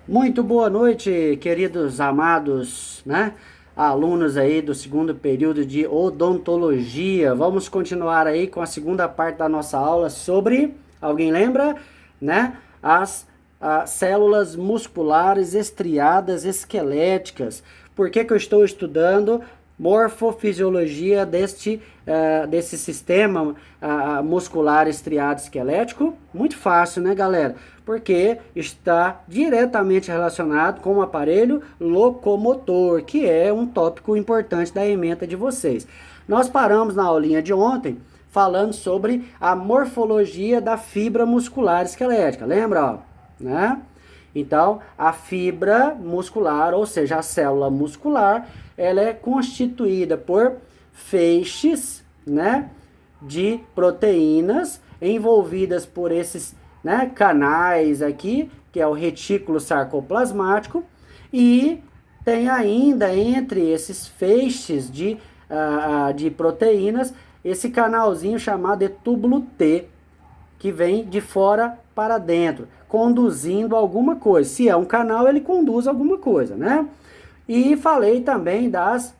Muito boa noite, queridos amados, né? Alunos aí do segundo período de odontologia. Vamos continuar aí com a segunda parte da nossa aula sobre, alguém lembra, né? As células musculares estriadas esqueléticas. Por que que eu estou estudando morfofisiologia desse sistema muscular estriado esquelético? Muito fácil, né, galera? Porque está diretamente relacionado com o aparelho locomotor, que é um tópico importante da ementa de vocês. Nós paramos na aulinha de ontem falando sobre a morfologia da fibra muscular esquelética, lembra? Ó, né? Então, a fibra muscular, ou seja, a célula muscular, ela é constituída por feixes, né, de proteínas envolvidas por esses, né, canais aqui, que é o retículo sarcoplasmático, e tem ainda entre esses feixes de proteínas esse canalzinho chamado de túbulo T, que vem de fora para dentro, conduzindo alguma coisa. Se é um canal, ele conduz alguma coisa, né? E falei também das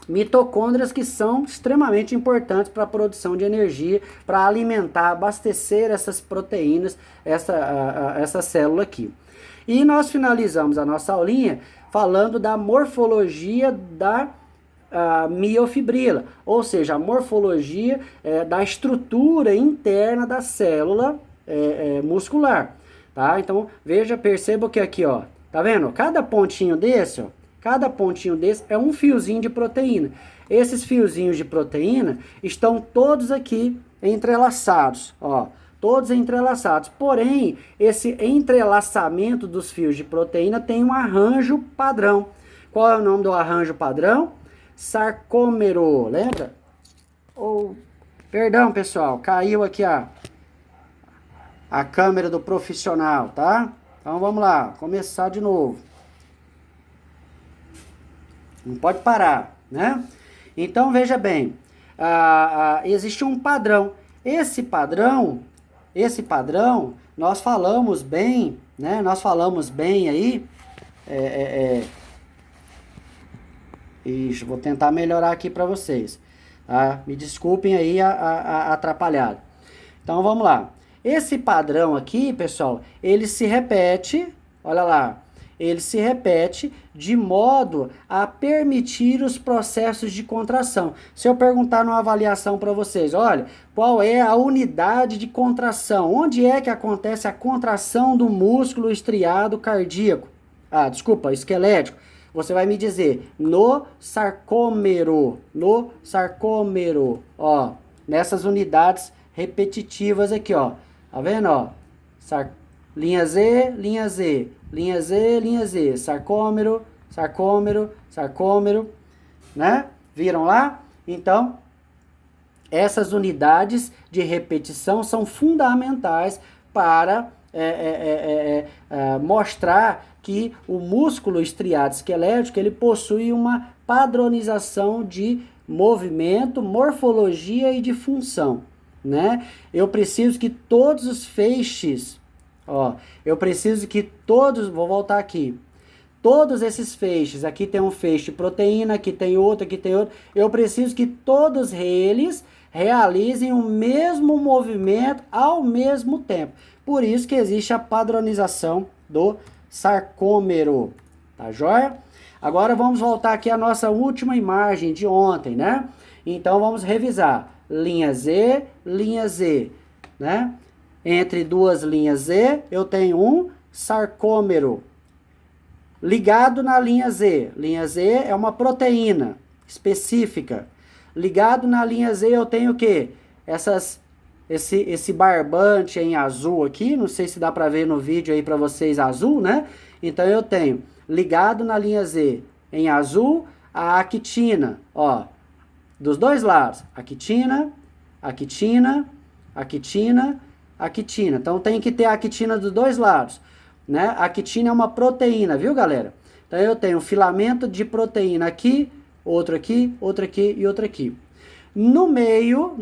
mitocôndrias, que são extremamente importantes para a produção de energia, para alimentar, abastecer essas proteínas, essa célula aqui. E nós finalizamos a nossa aulinha falando da morfologia da miofibrila, ou seja, a morfologia da estrutura interna da célula muscular, tá? Então, veja, perceba que aqui, ó, tá vendo? Cada pontinho desse, ó, cada pontinho desse é um fiozinho de proteína. Esses fiozinhos de proteína estão todos aqui entrelaçados, ó, todos entrelaçados. Porém, esse entrelaçamento dos fios de proteína tem um arranjo padrão. Qual é o nome do arranjo padrão? Sarcômero, lembra? Perdão, pessoal, caiu aqui a câmera do profissional, tá? Então vamos lá, começar de novo. Não pode parar, né? Então veja bem, existe um padrão. Esse padrão, nós falamos bem, né? Nós falamos bem aí. Ixi, vou tentar melhorar aqui para vocês. Tá? Me desculpem aí a atrapalhada. Então vamos lá. Esse padrão aqui, pessoal, ele se repete, olha lá, ele se repete de modo a permitir os processos de contração. Se eu perguntar numa avaliação para vocês, olha, qual é a unidade de contração? Onde é que acontece a contração do músculo estriado cardíaco? Esquelético. Você vai me dizer, no sarcômero, ó, nessas unidades repetitivas aqui, ó. Tá vendo, ó? Linha Z, linha Z, linha Z, linha Z, sarcômero, né? Viram lá? Então, essas unidades de repetição são fundamentais para mostrar que o músculo estriado esquelético ele possui uma padronização de movimento, morfologia e de função, né? Eu preciso que todos os feixes, ó, vou voltar aqui, todos esses feixes, aqui tem um feixe de proteína, aqui tem outro, eu preciso que todos eles realizem o mesmo movimento ao mesmo tempo. Por isso que existe a padronização do sarcômero, tá joia? Agora vamos voltar aqui à nossa última imagem de ontem, né? Então vamos revisar. Linha Z, né? Entre duas linhas Z, eu tenho um sarcômero. Ligado na linha Z. Linha Z é uma proteína específica. Ligado na linha Z eu tenho o quê? Esse barbante em azul aqui, não sei se dá para ver no vídeo aí para vocês azul, né? Então eu tenho ligado na linha Z em azul a actina, ó, dos dois lados, actina. Então tem que ter a actina dos dois lados, né? A actina é uma proteína, viu, galera? Então eu tenho um filamento de proteína aqui, outro aqui e outro aqui. No meio,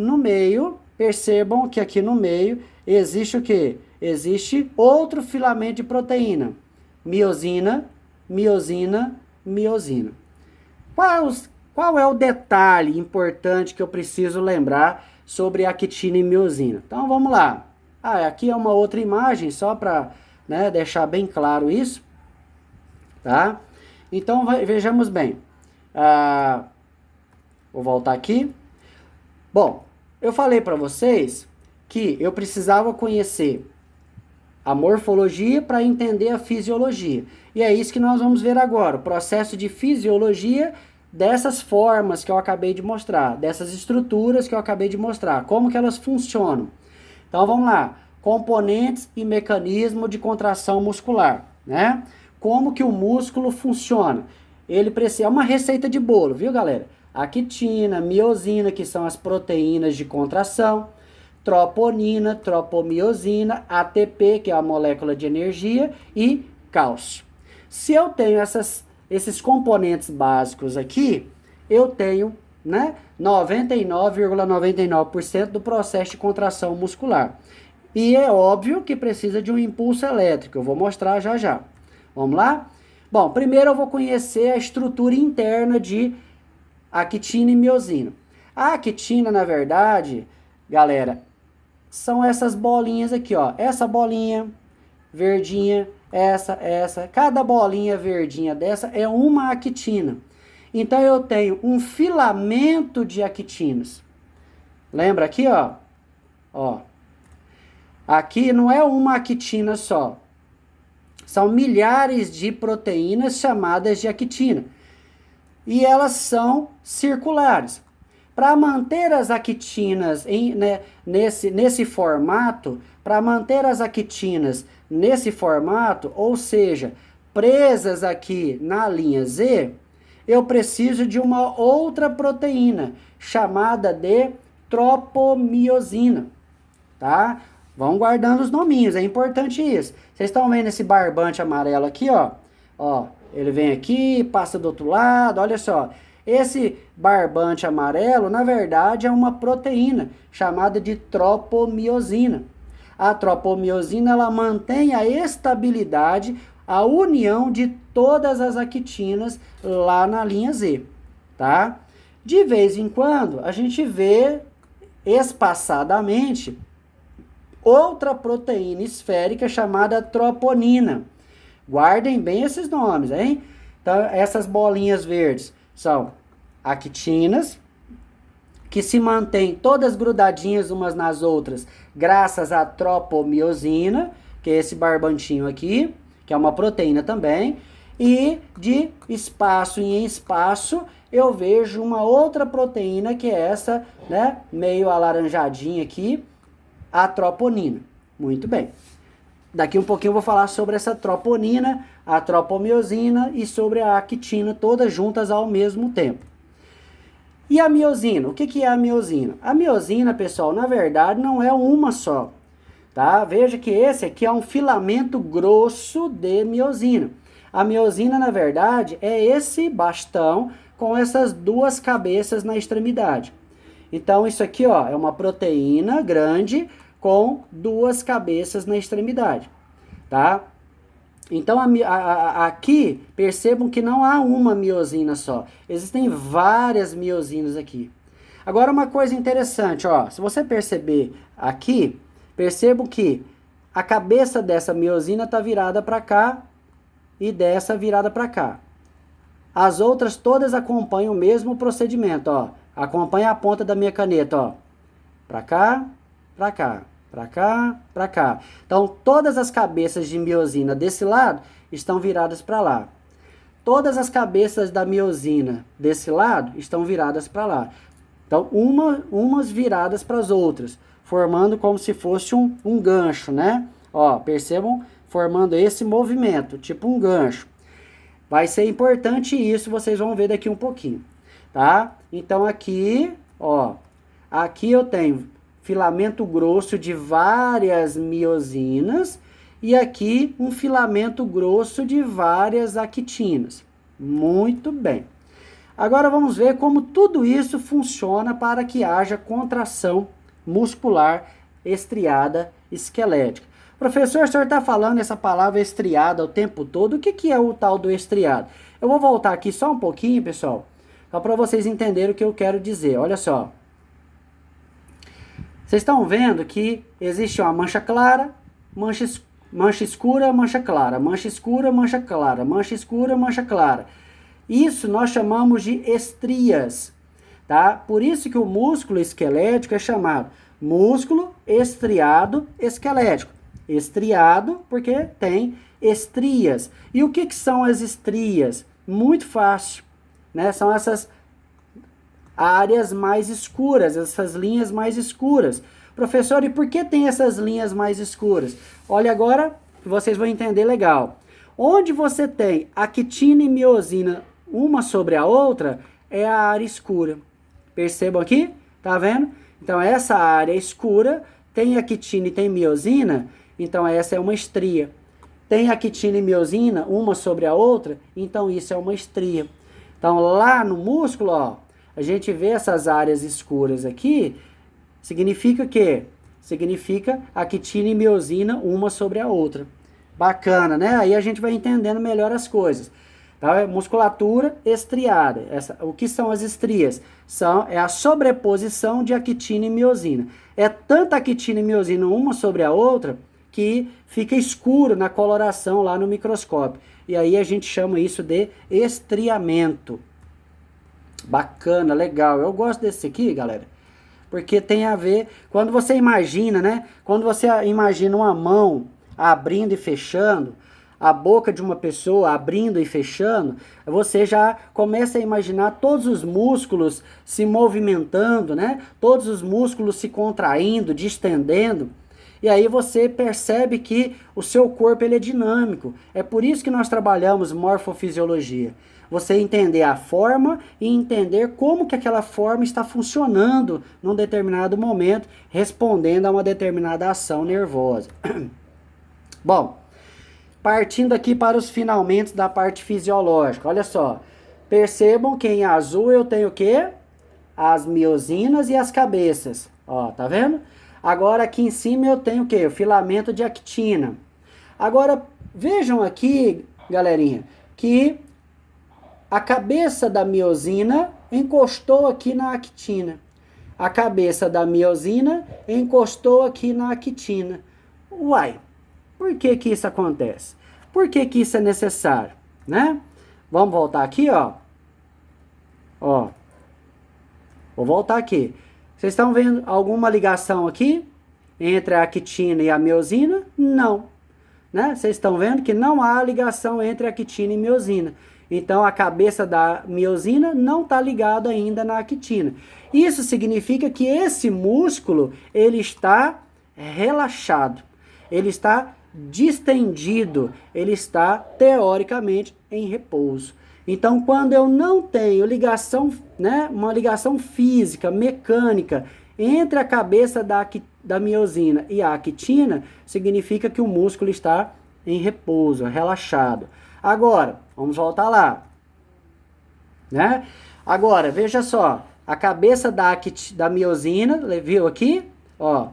percebam que aqui no meio existe o quê? Existe outro filamento de proteína. miosina, miosina, miosina. Qual é o detalhe importante que eu preciso lembrar sobre actina e miosina? Então vamos lá. Aqui é uma outra imagem, só para, né, deixar bem claro isso. Tá? Então vejamos bem. Vou voltar aqui. Bom, eu falei para vocês que eu precisava conhecer a morfologia para entender a fisiologia. E é isso que nós vamos ver agora, o processo de fisiologia dessas formas que eu acabei de mostrar, dessas estruturas que eu acabei de mostrar, como que elas funcionam. Então vamos lá, componentes e mecanismo de contração muscular, né? Como que o músculo funciona? Ele precisa, é uma receita de bolo, viu, galera? Actina, miosina, que são as proteínas de contração, troponina, tropomiosina, ATP, que é a molécula de energia, e cálcio. Se eu tenho esses componentes básicos aqui, eu tenho, né, 99,99% do processo de contração muscular. E é óbvio que precisa de um impulso elétrico, eu vou mostrar já já. Vamos lá? Bom, primeiro eu vou conhecer a estrutura interna de actina e miosina. A actina, na verdade, galera, são essas bolinhas aqui, ó. Essa bolinha verdinha, essa. Cada bolinha verdinha dessa é uma actina. Então eu tenho um filamento de actinas. Lembra aqui, ó? Ó. Aqui não é uma actina só. São milhares de proteínas chamadas de actina. E elas são circulares. Para manter as actinas nesse formato, ou seja, presas aqui na linha Z, eu preciso de uma outra proteína, chamada de tropomiosina, tá? Vão guardando os nominhos, é importante isso. Vocês estão vendo esse barbante amarelo aqui, ó? Ó, ele vem aqui, passa do outro lado, olha só. Esse barbante amarelo, na verdade, é uma proteína chamada de tropomiosina. A tropomiosina, ela mantém a estabilidade, a união de todas as actinas lá na linha Z, tá? De vez em quando, a gente vê espaçadamente outra proteína esférica chamada troponina. Guardem bem esses nomes, hein? Então, essas bolinhas verdes são actinas, que se mantêm todas grudadinhas umas nas outras, graças à tropomiosina, que é esse barbantinho aqui, que é uma proteína também, e de espaço em espaço eu vejo uma outra proteína, que é essa, né, meio alaranjadinha aqui, a troponina. Muito bem. Daqui um pouquinho eu vou falar sobre essa troponina, a tropomiosina e sobre a actina, todas juntas ao mesmo tempo. E a miosina? O que é a miosina? A miosina, pessoal, na verdade não é uma só, tá? Veja que esse aqui é um filamento grosso de miosina. A miosina, na verdade, é esse bastão com essas duas cabeças na extremidade. Então, isso aqui, ó, é uma proteína grande com duas cabeças na extremidade, tá? Então, aqui, percebam que não há uma miosina só. Existem várias miosinas aqui. Agora, uma coisa interessante, ó. Se você perceber aqui, percebam que a cabeça dessa miosina está virada para cá e dessa virada para cá. As outras todas acompanham o mesmo procedimento, ó. Acompanha a ponta da minha caneta, ó. Para cá, para cá. Para cá, para cá. Então, todas as cabeças de miosina desse lado estão viradas para lá. Todas as cabeças da miosina desse lado estão viradas para lá. Então, umas viradas para as outras, formando como se fosse um gancho, né? Ó, percebam, formando esse movimento, tipo um gancho. Vai ser importante isso, vocês vão ver daqui um pouquinho, tá? Então, aqui, ó, aqui eu tenho filamento grosso de várias miosinas e aqui um filamento grosso de várias actinas. Muito bem. Agora vamos ver como tudo isso funciona para que haja contração muscular estriada esquelética. Professor, o senhor está falando essa palavra estriada o tempo todo. O que, que é o tal do estriado? Eu vou voltar aqui só um pouquinho, pessoal, só para vocês entenderem o que eu quero dizer. Olha só. Vocês estão vendo que existe uma mancha clara, mancha escura, mancha clara, mancha escura, mancha clara, mancha escura, mancha clara. Isso nós chamamos de estrias, tá? Por isso que o músculo esquelético é chamado músculo estriado esquelético. Estriado porque tem estrias. E o que são as estrias? Muito fácil, né? São essas áreas mais escuras, essas linhas mais escuras. Professor, e por que tem essas linhas mais escuras? Olha agora, vocês vão entender legal. Onde você tem actina e miosina uma sobre a outra, é a área escura. Percebam aqui? Tá vendo? Então, essa área escura tem actina e tem miosina, então essa é uma estria. Tem actina e miosina uma sobre a outra, então isso é uma estria. Então, lá no músculo, ó, a gente vê essas áreas escuras aqui, significa o quê? Significa actina e miosina uma sobre a outra. Bacana, né? Aí a gente vai entendendo melhor as coisas. Tá? Musculatura estriada. O que são as estrias? É a sobreposição de actina e miosina. É tanta actina e miosina uma sobre a outra que fica escuro na coloração lá no microscópio. E aí a gente chama isso de estriamento. Bacana, legal. Eu gosto desse aqui, galera, porque tem a ver, quando você imagina, né? Quando você imagina uma mão abrindo e fechando, a boca de uma pessoa abrindo e fechando, você já começa a imaginar todos os músculos se movimentando, né? Todos os músculos se contraindo, distendendo. E aí você percebe que o seu corpo ele é dinâmico. É por isso que nós trabalhamos morfofisiologia. Você entender a forma e entender como que aquela forma está funcionando num determinado momento, respondendo a uma determinada ação nervosa. Bom, partindo aqui para os finalmente da parte fisiológica. Olha só, percebam que em azul eu tenho o quê? As miosinas e as cabeças. Ó, tá vendo? Agora aqui em cima eu tenho o quê? O filamento de actina. Agora, vejam aqui, galerinha, que a cabeça da miosina encostou aqui na actina. A cabeça da miosina encostou aqui na actina. Uai, por que que isso acontece? Por que que isso é necessário, né? Vamos voltar aqui, ó. Ó. Vou voltar aqui. Vocês estão vendo alguma ligação aqui entre a actina e a miosina? Não. Né? Vocês estão vendo que não há ligação entre a actina e miosina. Então, a cabeça da miosina não está ligada ainda na actina. Isso significa que esse músculo, ele está relaxado, ele está distendido, ele está, teoricamente, em repouso. Então, quando eu não tenho ligação, né, uma ligação física, mecânica, entre a cabeça da miosina e a actina, significa que o músculo está em repouso, relaxado. Agora, vamos voltar lá, né? Agora, veja só, a cabeça da miosina, viu aqui? Ó,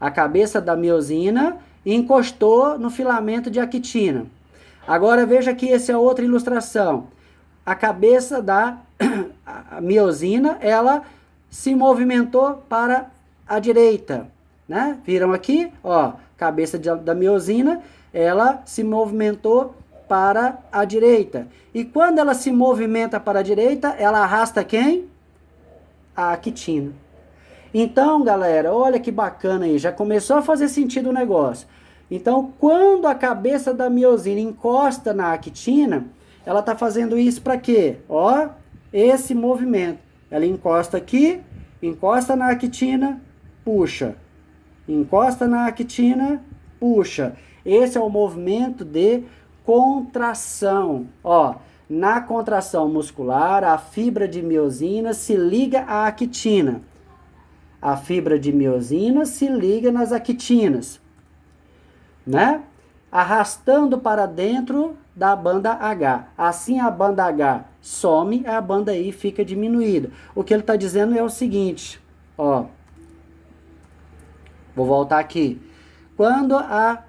a cabeça da miosina encostou no filamento de actina. Agora, veja aqui, essa é outra ilustração. A cabeça da miosina, ela se movimentou para a direita, né? Viram aqui? Ó, cabeça da miosina, ela se movimentou para a direita. E quando ela se movimenta para a direita, ela arrasta quem? A actina. Então, galera, olha que bacana aí, já começou a fazer sentido o negócio. Então, quando a cabeça da miosina encosta na actina, ela está fazendo isso para quê? Ó, esse movimento. Ela encosta aqui, encosta na actina, puxa. Encosta na actina, puxa. Esse é o movimento de contração. Ó, na contração muscular, a fibra de miosina se liga à actina. A fibra de miosina se liga nas actinas, né? Arrastando para dentro da banda H. Assim a banda H some, a banda I fica diminuída. O que ele está dizendo é o seguinte, ó. Vou voltar aqui. Quando a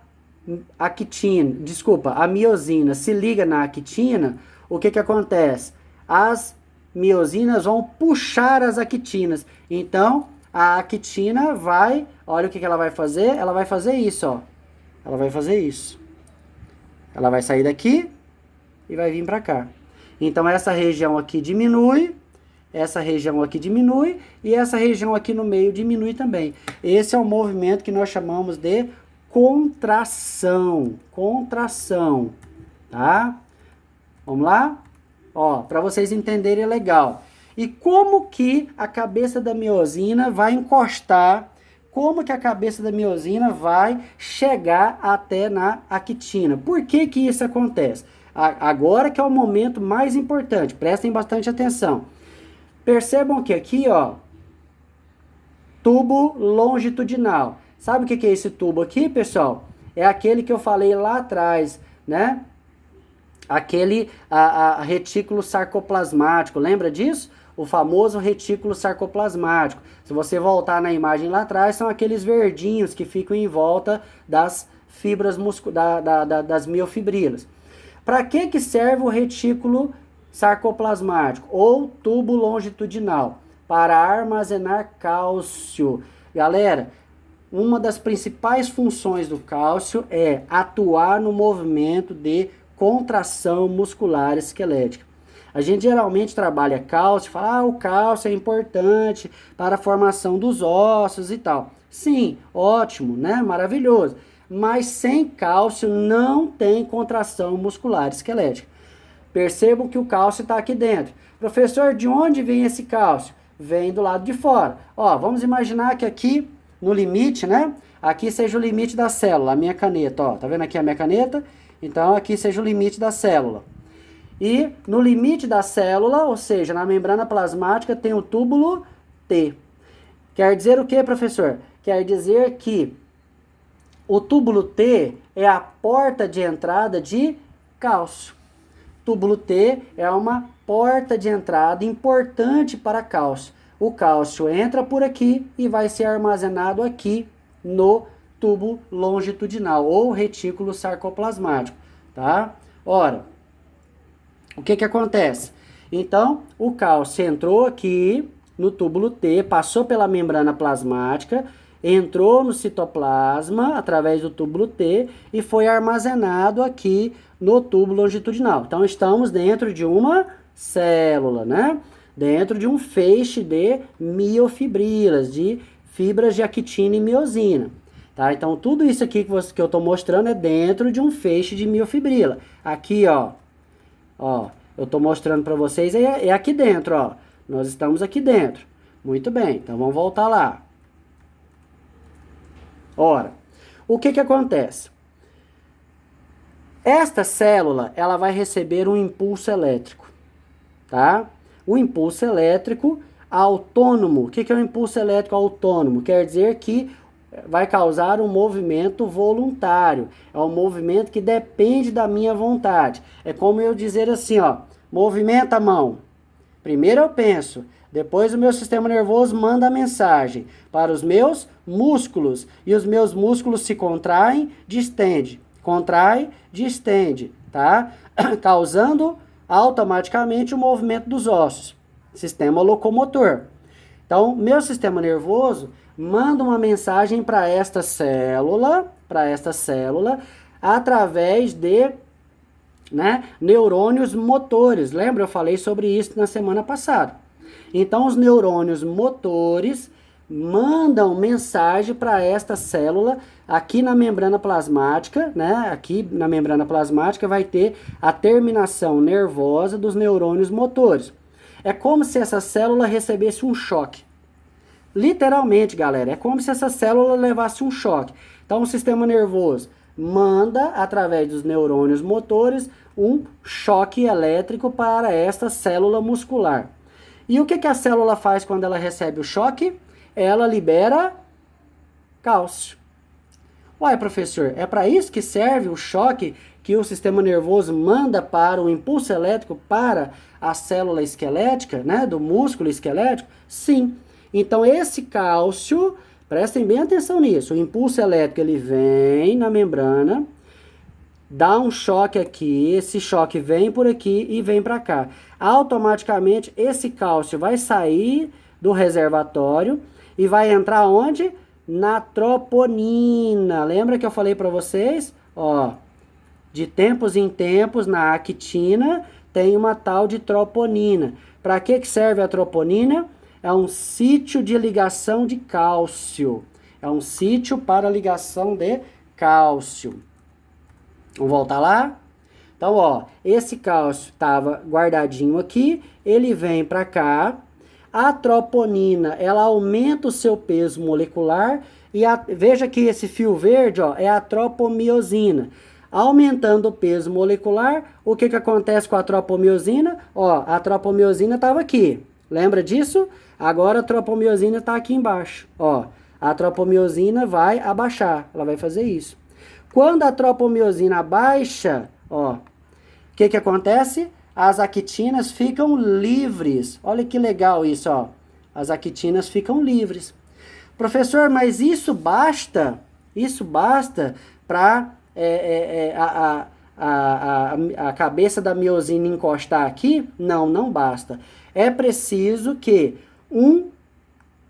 actina, desculpa, a miosina se liga na actina, o que acontece? As miosinas vão puxar as actinas. Então, a actina vai, olha o que ela vai fazer? Ela vai fazer isso, ó. Ela vai fazer isso. Ela vai sair daqui e vai vir para cá. Então, essa região aqui diminui, essa região aqui diminui e essa região aqui no meio diminui também. Esse é o movimento que nós chamamos de contração. Contração, tá? Vamos lá? Ó, para vocês entenderem é legal. E como que a cabeça da miosina vai encostar, como que a cabeça da miosina vai chegar até na actina? Por que que isso acontece? Agora que é o momento mais importante, prestem bastante atenção. Percebam que aqui, ó, tubo longitudinal. Sabe o que que é esse tubo aqui, pessoal? É aquele que eu falei lá atrás, né? Aquele retículo sarcoplasmático, lembra disso? O famoso retículo sarcoplasmático. Se você voltar na imagem lá atrás, são aqueles verdinhos que ficam em volta das fibras das miofibrilas. Para que serve o retículo sarcoplasmático ou tubo longitudinal? Para armazenar cálcio. Galera, uma das principais funções do cálcio é atuar no movimento de contração muscular esquelética. A gente geralmente trabalha cálcio, fala, o cálcio é importante para a formação dos ossos e tal. Sim, ótimo, né? Maravilhoso. Mas sem cálcio não tem contração muscular esquelética. Percebam que o cálcio está aqui dentro. Professor, de onde vem esse cálcio? Vem do lado de fora. Ó, vamos imaginar que aqui no limite, né? Aqui seja o limite da célula, a minha caneta, ó. Tá vendo aqui a minha caneta? Então, aqui seja o limite da célula. E no limite da célula, ou seja, na membrana plasmática, tem o túbulo T. Quer dizer o que, professor? Quer dizer que o túbulo T é a porta de entrada de cálcio. Túbulo T é uma porta de entrada importante para cálcio. O cálcio entra por aqui e vai ser armazenado aqui no tubo longitudinal ou retículo sarcoplasmático, tá? Ora, o que acontece? Então, o cálcio entrou aqui no túbulo T, passou pela membrana plasmática, entrou no citoplasma através do túbulo T e foi armazenado aqui no tubo longitudinal. Então, estamos dentro de uma célula, né? Dentro de um feixe de miofibrilas, de fibras de actina e miosina. Tá? Então, tudo isso aqui que eu estou mostrando é dentro de um feixe de miofibrila. Aqui, ó, eu estou mostrando para vocês, é aqui dentro, ó. Nós estamos aqui dentro. Muito bem, então vamos voltar lá. Ora, o que acontece? Esta célula, ela vai receber um impulso elétrico, tá? O impulso elétrico autônomo. O que é um impulso elétrico autônomo? Quer dizer que vai causar um movimento voluntário. É um movimento que depende da minha vontade. É como eu dizer assim, ó, movimenta a mão. Primeiro eu penso, depois o meu sistema nervoso manda a mensagem para os meus músculos. E os meus músculos se contraem, distende. Contrai, distende, tá? Causando automaticamente o movimento dos ossos. Sistema locomotor. Então, meu sistema nervoso manda uma mensagem para esta célula, através de, né, neurônios motores. Lembra? Eu falei sobre isso na semana passada. Então, os neurônios motores mandam mensagem para esta célula aqui na membrana plasmática, né? Aqui na membrana plasmática vai ter a terminação nervosa dos neurônios motores. É como se essa célula recebesse um choque. Literalmente, galera, é como se essa célula levasse um choque. Então, o sistema nervoso manda, através dos neurônios motores, um choque elétrico para esta célula muscular. E o que a célula faz quando ela recebe o choque? Ela libera cálcio. Uai, professor, é para isso que serve o choque que o sistema nervoso manda para o impulso elétrico para a célula esquelética, né, do músculo esquelético? Sim. Então, esse cálcio, prestem bem atenção nisso, o impulso elétrico ele vem na membrana, dá um choque aqui, esse choque vem por aqui e vem para cá. Automaticamente esse cálcio vai sair do reservatório e vai entrar onde? Na troponina. Lembra que eu falei para vocês? Ó, de tempos em tempos na actina tem uma tal de troponina. Para que serve a troponina? É um sítio de ligação de cálcio. É um sítio para ligação de cálcio. Vamos voltar lá? Então, ó, esse cálcio estava guardadinho aqui, ele vem para cá. A troponina, ela aumenta o seu peso molecular e veja que esse fio verde, ó, é a tropomiosina. Aumentando o peso molecular, o que acontece com a tropomiosina? Ó, a tropomiosina estava aqui. Lembra disso? Agora a tropomiosina está aqui embaixo. Ó, a tropomiosina vai abaixar. Ela vai fazer isso. Quando a tropomiosina baixa, ó, o que acontece? As actinas ficam livres. Olha que legal isso, ó. As actinas ficam livres. Professor, mas isso basta? Isso basta para a cabeça da miosina encostar aqui? Não, não basta. É preciso que um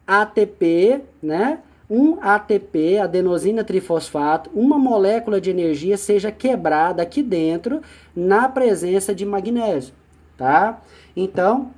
ATP, né? Um ATP, adenosina trifosfato, uma molécula de energia seja quebrada aqui dentro na presença de magnésio, tá? Então,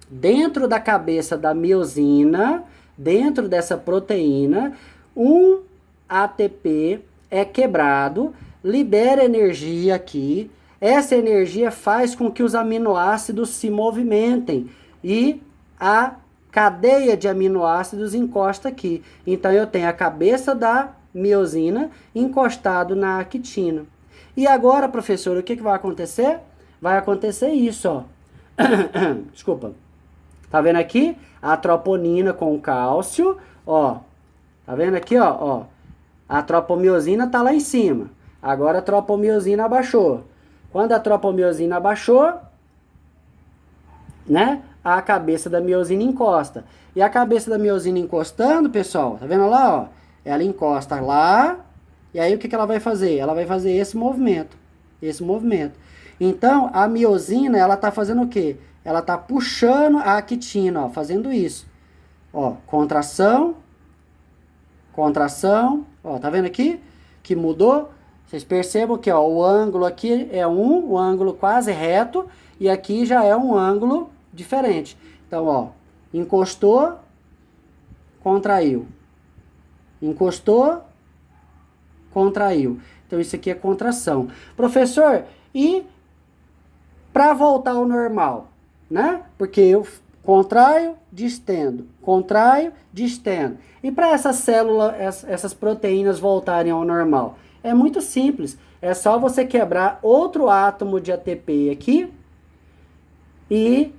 dentro da cabeça da miosina, dentro dessa proteína, um ATP é quebrado, libera energia aqui, essa energia faz com que os aminoácidos se movimentem e a cadeia de aminoácidos encosta aqui. Então, eu tenho a cabeça da miosina encostado na actina. E agora, professor, o que vai acontecer? Vai acontecer isso, ó. Desculpa. Tá vendo aqui? A troponina com cálcio, ó. Tá vendo aqui, ó? A tropomiosina tá lá em cima. Agora a tropomiosina abaixou. Quando a tropomiosina abaixou, né? A cabeça da miosina encosta. E a cabeça da miosina encostando, pessoal, tá vendo lá, ó? Ela encosta lá, e aí o que ela vai fazer? Ela vai fazer esse movimento. Esse movimento. Então, a miosina, ela tá fazendo o quê? Ela tá puxando a actina, ó, fazendo isso. Ó, contração, contração, ó, tá vendo aqui? Que mudou? Vocês percebam que, ó, o ângulo aqui é um ângulo quase reto, e aqui já é um ângulo diferente. Então, ó, encostou, contraiu. Encostou, contraiu. Então, isso aqui é contração. Professor, e para voltar ao normal, né? Porque eu contraio, distendo, contraio, distendo. E para essas células, essas proteínas voltarem ao normal? É muito simples. É só você quebrar outro átomo de ATP aqui e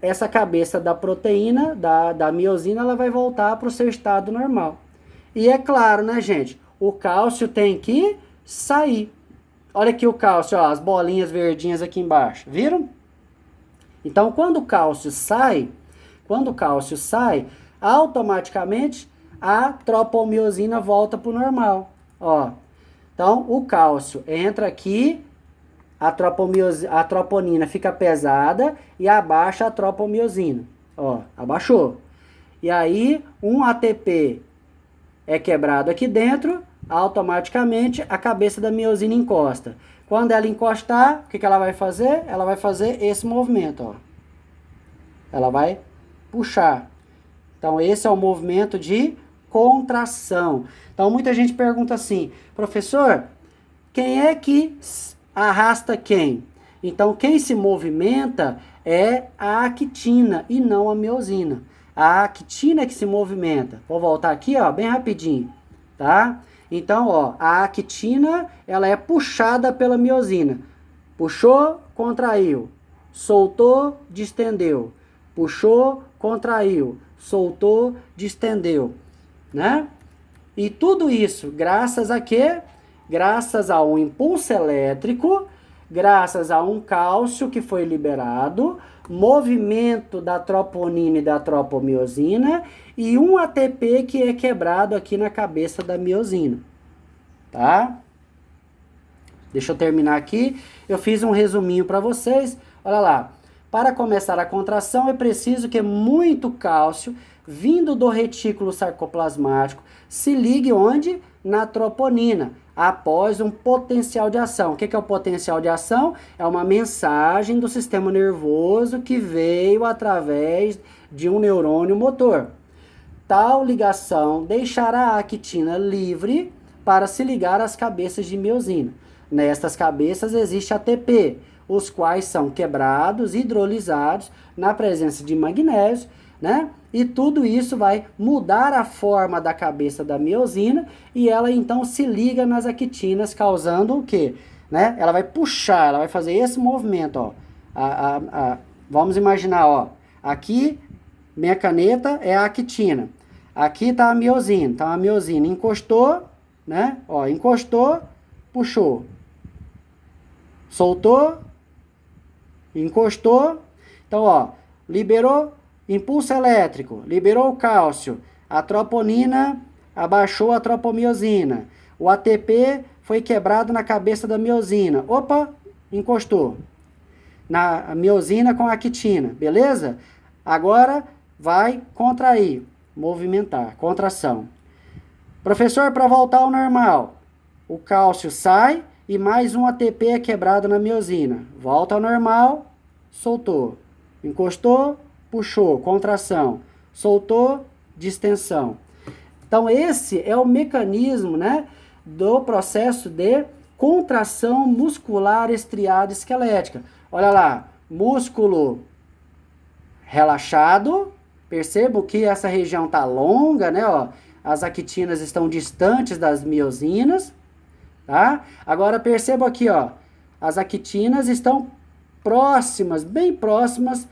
essa cabeça da proteína, da miosina, ela vai voltar para o seu estado normal. E é claro, né, gente? O cálcio tem que sair. Olha aqui o cálcio, ó, as bolinhas verdinhas aqui embaixo. Viram? Então, quando o cálcio sai, automaticamente a tropomiosina volta para o normal. Ó. Então, o cálcio entra aqui, a troponina fica pesada e abaixa a tropomiosina. Ó, abaixou. E aí, um ATP é quebrado aqui dentro, automaticamente a cabeça da miosina encosta. Quando ela encostar, o que ela vai fazer? Ela vai fazer esse movimento, ó. Ela vai puxar. Então, esse é o movimento de contração. Então, muita gente pergunta assim, professor, quem é que arrasta quem? Então, quem se movimenta é a actina e não a miosina. A actina é que se movimenta. Vou voltar aqui, ó, bem rapidinho, tá? Então, ó, a actina, ela é puxada pela miosina. Puxou, contraiu. Soltou, distendeu. Puxou, contraiu. Soltou, distendeu, né? E tudo isso graças a quê? Graças a um impulso elétrico, graças a um cálcio que foi liberado, movimento da troponina e da tropomiosina e um ATP que é quebrado aqui na cabeça da miosina, tá? Deixa eu terminar aqui. Eu fiz um resuminho para vocês. Olha lá. Para começar a contração é preciso que muito cálcio, vindo do retículo sarcoplasmático, se ligue onde? Na troponina, após um potencial de ação. O que é o potencial de ação? É uma mensagem do sistema nervoso que veio através de um neurônio motor. Tal ligação deixará a actina livre para se ligar às cabeças de miosina. Nestas cabeças existe ATP, os quais são quebrados, hidrolisados na presença de magnésio, né? E tudo isso vai mudar a forma da cabeça da miosina e ela então se liga nas actinas, causando o quê? Né? Ela vai puxar, ela vai fazer esse movimento, ó. Vamos imaginar, ó. Aqui, minha caneta é a actina. Aqui está a miosina. Então a miosina encostou, né? Ó, encostou, puxou. Soltou, encostou. Então, ó, liberou impulso elétrico, liberou o cálcio. A troponina abaixou a tropomiosina. O ATP foi quebrado na cabeça da miosina. Opa, encostou. Na miosina com a actina, beleza? Agora vai contrair, movimentar, contração. Professor, para voltar ao normal, o cálcio sai e mais um ATP é quebrado na miosina. Volta ao normal, soltou. Encostou, puxou, contração. Soltou, distensão. Então esse é o mecanismo, né, do processo de contração muscular estriada esquelética. Olha lá, músculo relaxado. Percebo que essa região está longa, né? Ó, as actinas estão distantes das miosinas, tá? Agora percebo aqui, ó, as actinas estão próximas, bem próximas,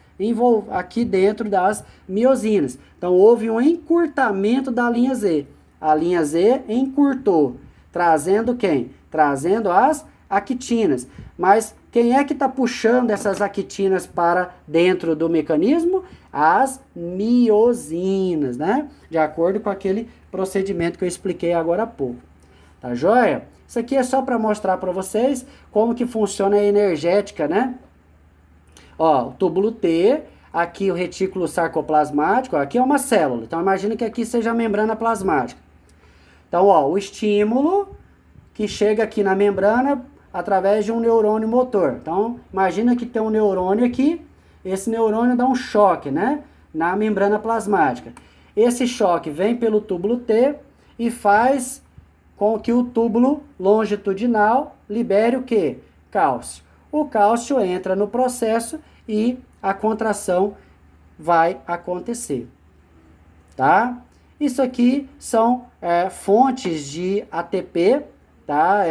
aqui dentro das miosinas. Então houve um encurtamento da linha Z. A linha Z encurtou, trazendo quem? Trazendo as actinas. Mas quem é que está puxando essas actinas para dentro do mecanismo? As miosinas, né? De acordo com aquele procedimento que eu expliquei agora há pouco. Tá joia? Isso aqui é só para mostrar para vocês como que funciona a energética, né? Ó, o túbulo T, aqui o retículo sarcoplasmático, ó, aqui é uma célula. Então imagina que aqui seja a membrana plasmática. Então, ó, o estímulo que chega aqui na membrana através de um neurônio motor. Então, imagina que tem um neurônio aqui, esse neurônio dá um choque, né, na membrana plasmática. Esse choque vem pelo túbulo T e faz com que o túbulo longitudinal libere o quê? Cálcio. O cálcio entra no processo e a contração vai acontecer, tá? Isso aqui são fontes de ATP, tá?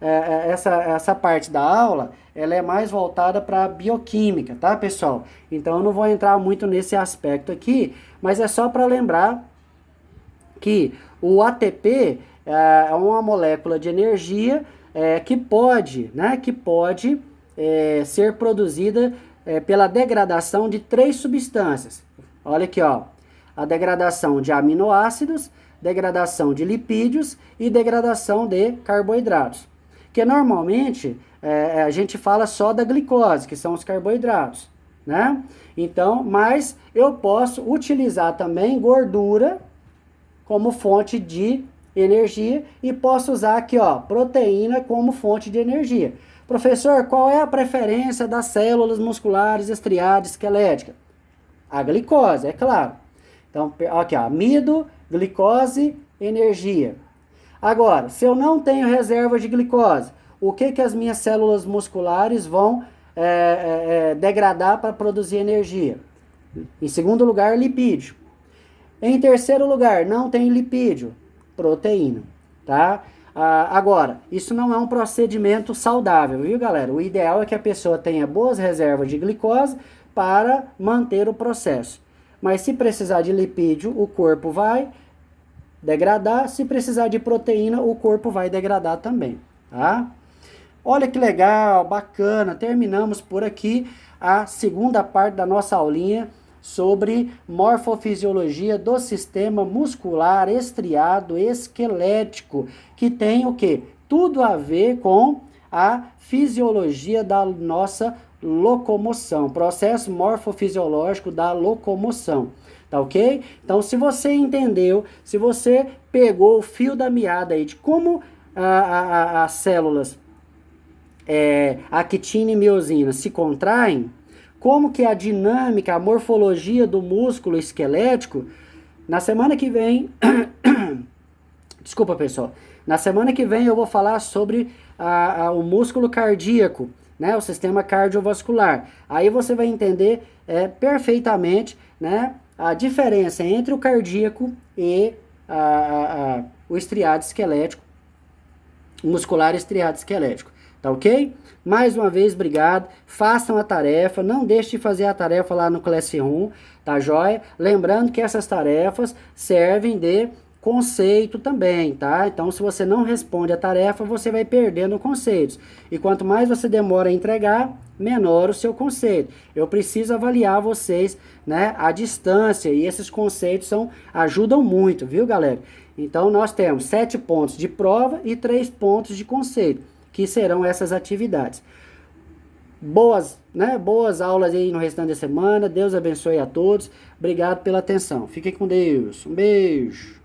Essa parte da aula, ela é mais voltada para bioquímica, tá, pessoal? Então eu não vou entrar muito nesse aspecto aqui, mas é só para lembrar que o ATP é uma molécula de energia que pode ser produzida pela degradação de 3 substâncias. Olha aqui, ó, a degradação de aminoácidos, degradação de lipídios e degradação de carboidratos. Que normalmente a gente fala só da glicose, que são os carboidratos, né? Então, mas eu posso utilizar também gordura como fonte de energia e posso usar aqui, ó, proteína como fonte de energia. Professor, qual é a preferência das células musculares estriadas esqueléticas? A glicose, é claro. Então, aqui, ó, amido, glicose, energia. Agora, se eu não tenho reserva de glicose, o que as minhas células musculares vão degradar para produzir energia? Em segundo lugar, lipídio. Em terceiro lugar, não tem lipídio, proteína, tá? Agora, isso não é um procedimento saudável, viu, galera? O ideal é que a pessoa tenha boas reservas de glicose para manter o processo. Mas se precisar de lipídio, o corpo vai degradar. Se precisar de proteína, o corpo vai degradar também, tá? Olha que legal, bacana. Terminamos por aqui a segunda parte da nossa aulinha sobre morfofisiologia do sistema muscular estriado esquelético, que tem o quê? Tudo a ver com a fisiologia da nossa locomoção, processo morfofisiológico da locomoção, tá ok? Então, se você entendeu, se você pegou o fio da meada aí de como as células actina e miosina se contraem, como que a dinâmica, a morfologia do músculo esquelético, na semana que vem, desculpa pessoal, na semana que vem eu vou falar sobre o músculo cardíaco, né, o sistema cardiovascular. Aí você vai entender perfeitamente, né, a diferença entre o cardíaco e o estriado esquelético, o muscular estriado esquelético. Tá ok? Mais uma vez, obrigado. Façam a tarefa. Não deixe de fazer a tarefa lá no Classroom, tá joia? Lembrando que essas tarefas servem de conceito também, tá? Então, se você não responde a tarefa, você vai perdendo conceitos. E quanto mais você demora a entregar, menor o seu conceito. Eu preciso avaliar vocês, né, à distância, e esses conceitos ajudam muito, viu, galera? Então, nós temos 7 pontos de prova e 3 pontos de conceito, que serão essas atividades. Boas aulas aí no restante da semana. Deus abençoe a todos. Obrigado pela atenção. Fiquem com Deus. Um beijo.